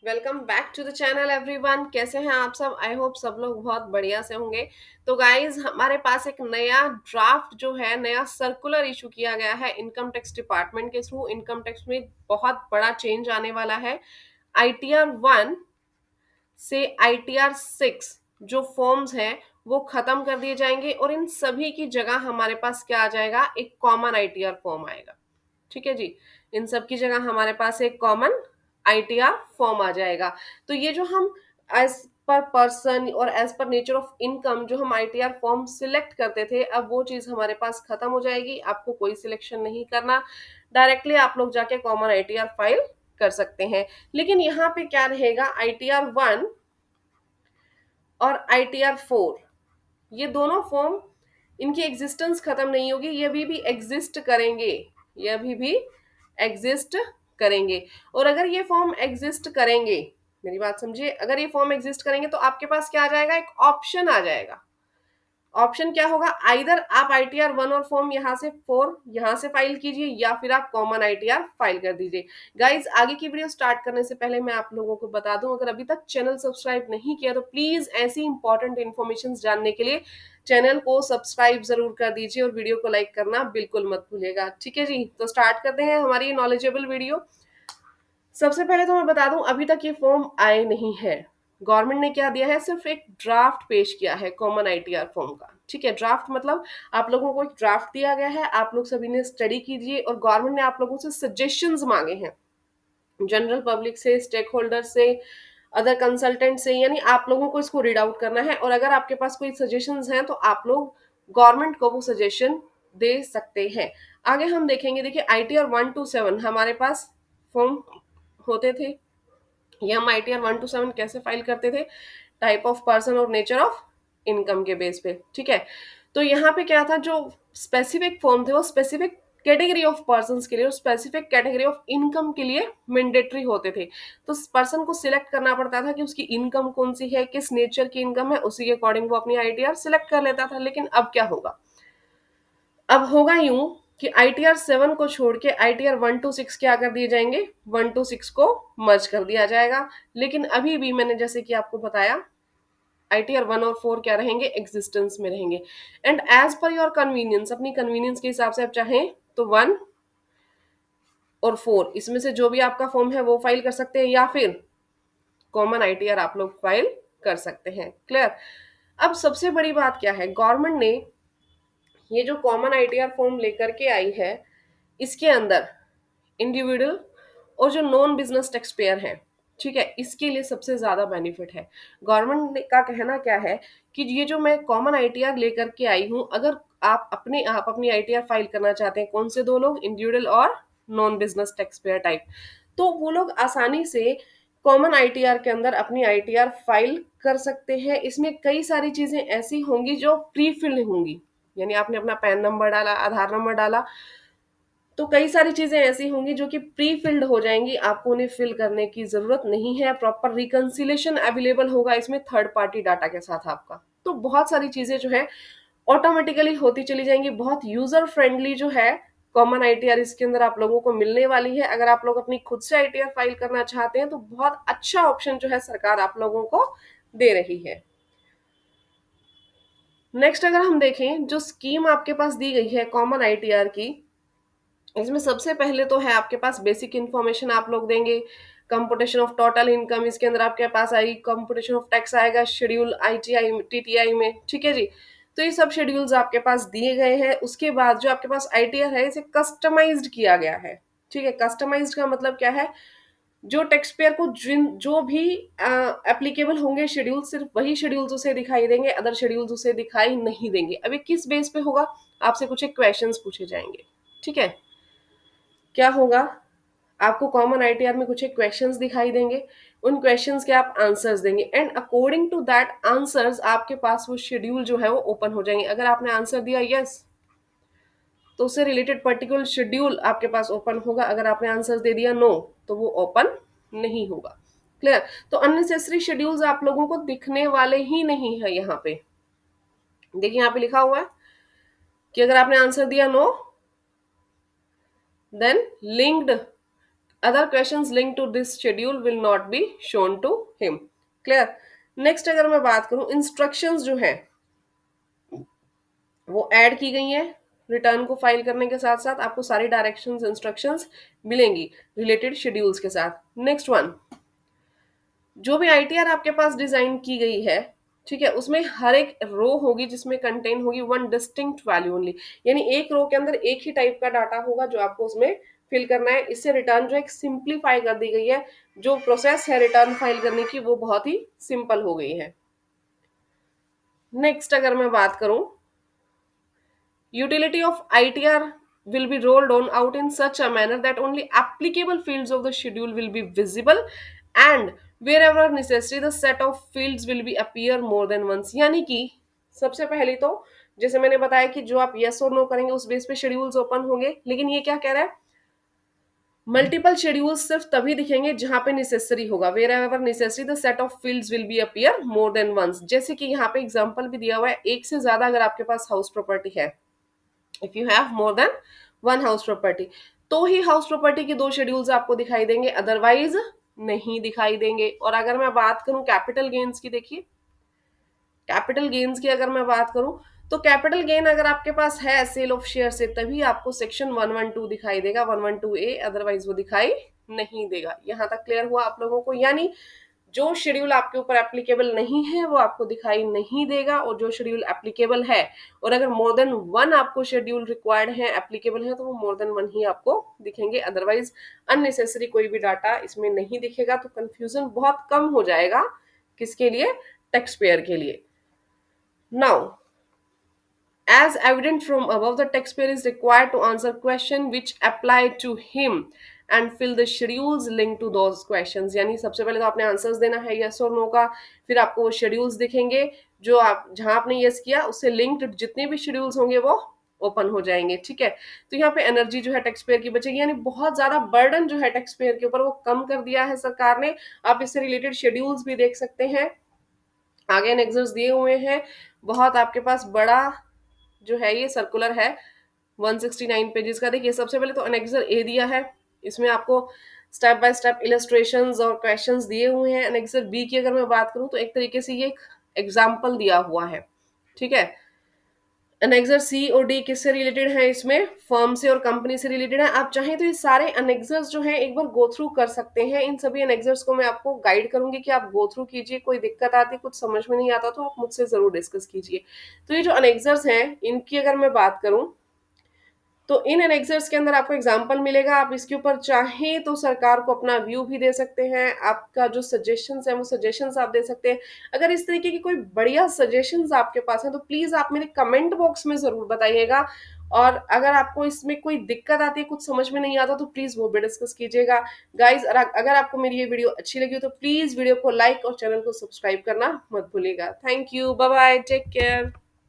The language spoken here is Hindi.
Welcome back to the channel everyone. कैसे हैं आप सब? आई होप सब लोग बहुत बढ़िया से होंगे। तो गाइज हमारे पास एक नया ड्राफ्ट जो है, नया सर्कुलर इशू किया गया है इनकम टैक्स डिपार्टमेंट के थ्रू। इनकम टैक्स में बहुत बड़ा चेंज आने वाला है। ITR 1 से ITR 6 जो फॉर्म्स हैं वो खत्म कर दिए जाएंगे और इन सभी की जगह हमारे पास क्या आ जाएगा, एक कॉमन ITR फॉर्म आएगा। ठीक है जी। इन सब की जगह हमारे पास एक कॉमन ITR फॉर्म आ जाएगा। तो ये जो हम एज पर पर्सन और as per nature of income जो हम ITR फॉर्म सिलेक्ट करते थे, अब वो चीज हमारे पास खत्म हो जाएगी। आपको कोई सिलेक्शन नहीं करना, डायरेक्टली आप लोग जाके कॉमन ITR फाइल कर सकते हैं। लेकिन यहाँ पे क्या रहेगा, ITR 1 और ITR 4, ये दोनों फॉर्म, इनकी एग्जिस्टेंस खत्म नहीं होगी, ये अभी भी एग्जिस्ट करेंगे। ये अभी भी एग्जिस्ट करेंगे। और अगर ये फॉर्म एग्जिस्ट करेंगे, मेरी बात समझिए, अगर ये फॉर्म एग्जिस्ट करेंगे तो आपके पास क्या आ जाएगा, एक ऑप्शन आ जाएगा। ऑप्शन क्या होगा, आइदर आप ITR 1 और फॉर्म यहाँ से 4 यहाँ से फाइल कीजिए या फिर आप कॉमन ITR फाइल कर दीजिए। गाइज आगे की वीडियो स्टार्ट करने से पहले मैं आप लोगों को बता दूं, अगर अभी तक चैनल सब्सक्राइब नहीं किया तो प्लीज ऐसी इंपॉर्टेंट इन्फॉर्मेशन जानने के लिए चैनल को सब्सक्राइब जरूर कर दीजिए और वीडियो को लाइक करना बिल्कुल मत भूलिएगा। ठीक है जी, तो स्टार्ट करते हैं हमारी नॉलेजेबल वीडियो। सबसे पहले तो मैं बता दूं, अभी तक ये फॉर्म आए नहीं है। गवर्नमेंट ने क्या दिया है, सिर्फ एक ड्राफ्ट पेश किया है कॉमन ITR फॉर्म का। ठीक है, ड्राफ्ट मतलब आप लोगों को एक ड्राफ्ट दिया गया है, आप लोग सभी ने स्टडी कीजिए और गवर्नमेंट ने आप लोगों से सजेशंस मांगे हैं, जनरल पब्लिक से, स्टेक होल्डर से, अदर कंसल्टेंट से, यानी आप लोगों को इसको रीड आउट करना है। और अगर आपके पास कोई सजेशंस हैं तो आप लोग गवर्नमेंट को वो सजेशन दे सकते हैं। आगे हम देखेंगे। देखिए ITR 1 to 7 हमारे पास फॉर्म होते थे। ये हम ITR 1 to 7 कैसे फाइल करते थे, टाइप ऑफ पर्सन और नेचर ऑफ इनकम के बेस पे। ठीक है, तो यहाँ पे क्या था, जो स्पेसिफिक फॉर्म थे वो स्पेसिफिक कैटेगरी ऑफ पर्सन के लिए और स्पेसिफिक कैटेगरी ऑफ इनकम के लिए मैंडेटरी होते थे। तो पर्सन को सिलेक्ट करना पड़ता था कि उसकी इनकम कौन सी है, किस नेचर की इनकम है, उसी के अकॉर्डिंग वो अपनी ITR सिलेक्ट कर लेता था। लेकिन अब क्या होगा, अब होगा यूं कि ITR 7 को छोड़ के ITR 1 to 6 क्या कर दिए जाएंगे, 1 to 6 को मर्ज कर दिया जाएगा। लेकिन अभी भी मैंने जैसे कि आपको बताया, ITR 1 और 4 क्या रहेंगे, एग्जिस्टेंस में रहेंगे। And as per your convenience, अपनी कन्वीनियंस के हिसाब से आप चाहें तो 1 और 4 इसमें से जो भी आपका फॉर्म है वो फाइल कर सकते हैं, या फिर कॉमन ITR आप लोग फाइल कर सकते हैं। क्लियर? अब सबसे बड़ी बात क्या है, गवर्नमेंट ने ये जो कॉमन ITR फॉर्म लेकर के आई है, इसके अंदर इंडिविजुअल और जो नॉन बिजनेस टैक्स पेयर है, ठीक है, इसके लिए सबसे ज्यादा बेनिफिट है। गवर्नमेंट का कहना क्या है कि ये जो मैं कॉमन ITR लेकर के आई हूं, अगर आप अपनी ITR फाइल करना चाहते हैं, कौन से दो लोग, इंडिविजुअल और non business tax payer type, तो वो लोग आसानी से कॉमन ITR के अंदर अपनी ITR फाइल कर सकते हैं। इसमें कई सारी चीजें ऐसी होंगी जो प्री फिल होंगी, यानी आपने अपना पैन नंबर डाला, आधार नंबर डाला, तो कई सारी चीजें ऐसी होंगी जो कि प्री फिल्ड हो जाएंगी, आपको उन्हें फिल करने की जरूरत नहीं है। प्रॉपर रिकंसिलेशन अवेलेबल होगा इसमें थर्ड पार्टी डाटा के साथ आपका। तो बहुत सारी चीजें जो है ऑटोमेटिकली होती चली जाएंगी। बहुत यूजर फ्रेंडली जो है कॉमन ITR इसके अंदर आप लोगों को मिलने वाली है। अगर आप लोग अपनी खुद से ITR फाइल करना चाहते हैं तो बहुत अच्छा ऑप्शन जो है सरकार आप लोगों को दे रही है। नेक्स्ट अगर हम देखें, जो स्कीम आपके पास दी गई है कॉमन ITR की, इसमें सबसे पहले तो है आपके पास बेसिक इन्फॉर्मेशन आप लोग देंगे, कंपुटेशन ऑफ टोटल इनकम इसके अंदर आपके पास आएगी, कंपुटेशन ऑफ टैक्स आएगा शेड्यूल ITI TTI में। ठीक है जी, तो ये सब शेड्यूल्स आपके पास दिए गए हैं। उसके बाद जो आपके पास ITR है, इसे कस्टमाइज्ड किया गया है। ठीक है, कस्टमाइज्ड का मतलब क्या है, जो टैक्स पेयर को जिन जो भी एप्लीकेबल होंगे शेड्यूल, सिर्फ वही शेड्यूल्स उसे दिखाई देंगे, अदर शेड्यूल्स उसे दिखाई नहीं देंगे। अब ये किस बेस पे होगा, आपसे कुछ एक क्वेश्चंस पूछे जाएंगे। ठीक है, क्या होगा, आपको कॉमन ITR में कुछ एक क्वेश्चंस दिखाई देंगे, उन क्वेश्चंस के आप आंसर्स देंगे and according to that answers आपके पास वो शेड्यूल जो है वो ओपन हो जाएंगे। अगर आपने आंसर दिया यस, तो उससे रिलेटेड पर्टिकुलर शेड्यूल आपके पास ओपन होगा। अगर आपने आंसर दे दिया नो, तो वो ओपन नहीं होगा। क्लियर? तो अननेसेसरी शेड्यूल्स आप लोगों को दिखने वाले ही नहीं है यहाँ पे। देखिए यहाँ पे लिखा हुआ है कि अगर आपने आंसर दिया no, then linked other questions link to this schedule will not be shown to him. Clear. Next अगर मैं बात करूं, इंस्ट्रक्शंस जो है वो ऐड की गई हैं। रिटर्न को फाइल करने के साथ साथ आपको सारी डायरेक्शंस इंस्ट्रक्शंस मिलेंगी रिलेटेड शेड्यूल्स के साथ। नेक्स्ट वन, जो भी आईटीआर आपके पास डिजाइन की गई है, ठीक है, उसमें हर एक रो होगी जिसमें कंटेन होगी वन डिस्टिंक्ट वैल्यू ओनली, यानी एक रो के अंदर एक ही टाइप का डाटा होगा जो आपको उसमें फिल करना है। इससे रिटर्न जो एक सिंप्लीफाई कर दी गई है, जो प्रोसेस है रिटर्न फाइल करने की वो बहुत ही सिंपल हो गई है। नेक्स्ट अगर मैं बात करूं, utility of ITR will be rolled on out in such a manner that only applicable fields of the schedule will be visible and wherever necessary the set of fields will be appear more than once। यानी कि सबसे पहले तो जैसे मैंने बताया कि जो आप यस और नो करेंगे उस बेस पे शेड्यूल्स ओपन होंगे, लेकिन ये क्या कह रहा है, मल्टीपल शेड्यूल्स सिर्फ तभी दिखेंगे जहां पे नेसेसरी होगा। Wherever necessary the set of fields will be appear more than once. जैसे कि यहाँ पे एग्जांपल भी दिया हुआ है, एक से ज्यादा अगर आपके पास हाउस प्रॉपर्टी है, if you have more than one house property, तो ही हाउस प्रॉपर्टी के दो शेड्यूल्स आपको दिखाई देंगे, अदरवाइज नहीं दिखाई देंगे। और अगर मैं बात करूं कैपिटल गेन्स की, देखिए कैपिटल गेन्स की अगर मैं बात करूं, तो कैपिटल गेन अगर आपके पास है सेल ऑफ शेयर से, तभी आपको सेक्शन 112 दिखाई देगा, 112A, अदरवाइज वो दिखाई नहीं देगा। यहां तक क्लियर हुआ आप लोगों को? यानी जो शेड्यूल आपके ऊपर एप्लीकेबल नहीं है वो आपको दिखाई नहीं देगा, और जो शेड्यूल एप्लीकेबल है, और अगर मोर देन वन आपको शेड्यूल रिक्वायर्ड है, एप्लीकेबल है, तो वो मोर देन वन ही आपको दिखेंगे, अदरवाइज अननेसेसरी कोई भी डाटा इसमें नहीं दिखेगा। तो कंफ्यूजन बहुत कम हो जाएगा, किसके लिए, टैक्स पेयर के लिए। Now as evident from above, the taxpayer is required to answer questions which apply to him and fill the schedules linked to those questions। यानी सबसे पहले तो आपने आंसर्स देना है यस और नो का, फिर आपको वो शेड्यूल्स दिखेंगे जो आप जहां आपने यस किया उससे लिंक्ड जितने भी शेड्यूल्स होंगे वो ओपन हो जाएंगे। ठीक है, तो यहाँ पे एनर्जी जो है टैक्स पेयर की बचेगी, यानी बहुत ज्यादा बर्डन जो है टैक्स पेयर के ऊपर वो कम कर दिया है सरकार ने। आप इससे रिलेटेड शेड्यूल्स भी देख सकते हैं, आगे एनेक्सर्स दिए हुए हैं। बहुत आपके पास बड़ा जो है ये सर्कुलर है 169 पेजेस का। देखिए सबसे पहले तो अनेक्सर ए दिया है, इसमें आपको स्टेप बाय स्टेप इलस्ट्रेशंस और क्वेश्चंस दिए हुए हैं। अनेक्सर बी की अगर मैं बात करूं तो एक तरीके से ये एक एग्जाम्पल दिया हुआ है। ठीक है, अनेक्सर सी और डी किससे रिलेटेड है, इसमें फर्म से और कंपनी से रिलेटेड है। आप चाहें तो ये सारे अनेक्सर्स जो हैं एक बार गो थ्रू कर सकते हैं। इन सभी अनेक्सर्स को मैं आपको गाइड करूंगी कि आप गो थ्रू कीजिए, कोई दिक्कत आती, कुछ समझ में नहीं आता तो आप मुझसे जरूर डिस्कस कीजिए। तो ये जो अनेक्सर्स हैं इनकी अगर मैं बात करूं, तो इन एनेक्सर्स के अंदर आपको एग्जाम्पल मिलेगा। आप इसके ऊपर चाहें तो सरकार को अपना व्यू भी दे सकते हैं, आपका जो सजेशंस है वो सजेशंस आप दे सकते हैं। अगर इस तरीके की कोई बढ़िया सजेशंस आपके पास है तो प्लीज आप मेरे कमेंट बॉक्स में जरूर बताइएगा। और अगर आपको इसमें कोई दिक्कत आती है, कुछ समझ में नहीं आता, तो प्लीज वो भी डिस्कस कीजिएगा। गाइज अगर आपको मेरी ये वीडियो अच्छी लगी हो तो प्लीज वीडियो को लाइक और चैनल को सब्सक्राइब करना मत भूलिएगा। Thank you, bye bye, take care.